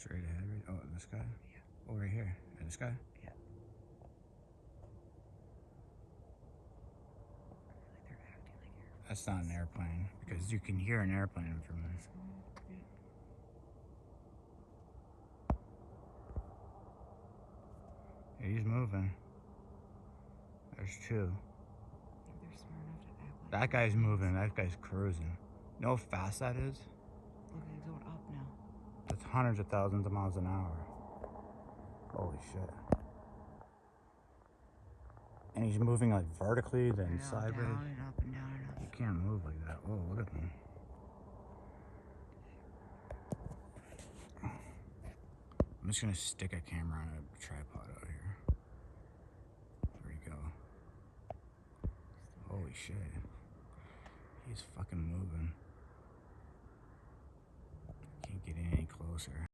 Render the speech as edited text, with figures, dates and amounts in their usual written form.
Straight ahead, right? Oh, this guy? Yeah. Oh, right here. This guy? Yeah. That's not an airplane, because you can hear an airplane from there. Yeah, he's moving. There's two. They're smart enough to act like that guy's moving. That guy's cruising. You know how fast that is? Look, it's going up now. That's hundreds of thousands of miles an hour. Holy shit. And he's moving like vertically, then sideways. Down and up and down and up. You can't move like that. Whoa, look at them. I'm just gonna stick a camera on a tripod out here. There you go. Holy shit. He's fucking moving. Can't get any closer.